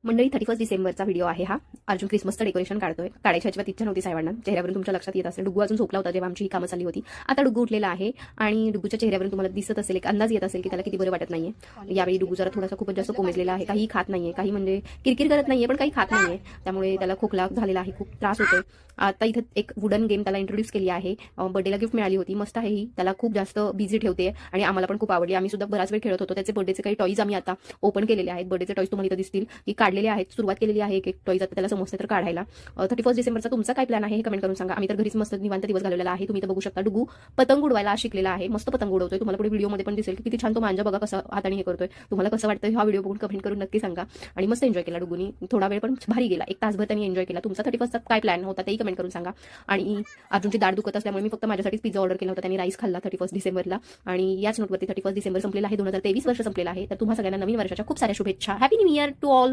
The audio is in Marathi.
मंडळी 31 डिसेंबरचा व्हिडिओ आहे हा. अर्जुन क्रिसमसचं डेकोरेशन काढायची अजिबात इच्छा नव्हती साहेबांना. चेहऱ्यावरून तुमच्या लक्षात येत असेल, डुग्गू अजून झोपला होता जेव्हा आमची ही कामं चालली होती. आता डुग्गू उठलेला आहे आणि डुग्गूच्या चेहऱ्यावरून तुम्हाला दिसत असेल, एक अंदाज येत असेल की त्याला किती बरं वाटत नाहीये. यावेळी डुग्गू जरा थोडासा खूपच जास्त कोमेजलेला आहे. काही खात नाहीये, काही म्हणजे किरकिर करत नाहीये, पण काही खात नाहीये. त्यामुळे त्याला खोकला झालेला आहे, खूप त्रास होतोय. आता इथं एक वुडन गेम त्याला इंट्रोड्यूस केली आहे. बर्थडेला गिफ्ट मिळाली होती, मस्त आहे ही. त्याला खूप जास्त बिझी ठेवते आणि आम्हाला पण खूप आवडली. आम्ही सुद्धा बराच वेळ खेळत होतो. त्याचे बर्थडेचे काही टॉईज आम्ही आता ओपन केलेले आहेत. बर्थडेचे टॉईज तुम्हाला इथं दिसतील की काढलेले आहेत. सुरुवात केलेली आहे एक टॉईज आता त्याला समजते तर काढायला. 31 डिसेंबरचा तुमचा काय प्लॅन आहे हे कमेंट करून सांगा. आम्ही तर घरीच मस्त निवांत दिवस घालवलेला आहे. तुम्ही तर बघू शकता, डुग्गू पतंग उडवायला शिकलेला आहे. मस्त पतंग उडवतोय. तुम्हाला पुढे व्हिडिओमध्ये पण दिसेल की किती छान तो मांजा बघा कसा हाताने हे करतोय. तुम्हाला कसं वाटतं हा व्हिडिओ बघून कमेंट करून नक्की सांगा. आणि मस्त एन्जॉय केला डुग्गूनी. थोडा वेळ पण भारी गेला, एक तासभर त्यांनी एन्जॉय केला. तुमचा 31चा काय प्लॅन होता तेही कमेंट करून सांगा. आणि अर्जुनची दाढ दुखत असल्यामुळे मी फक्त माझ्यासाठीच पिझ्झा ऑर्डर केला होता. त्यांनी राईस खाल्ला 31 डिसेंबरला. आणि याच नोटवरती 31 डिसेंबर संपलेला आहे. 2023 वर्ष संपलेला आहे. तर तुम्हा सगळ्यांना नवीन वर्षाच्या खूप साऱ्या शुभेच्छा. Happy new year to all.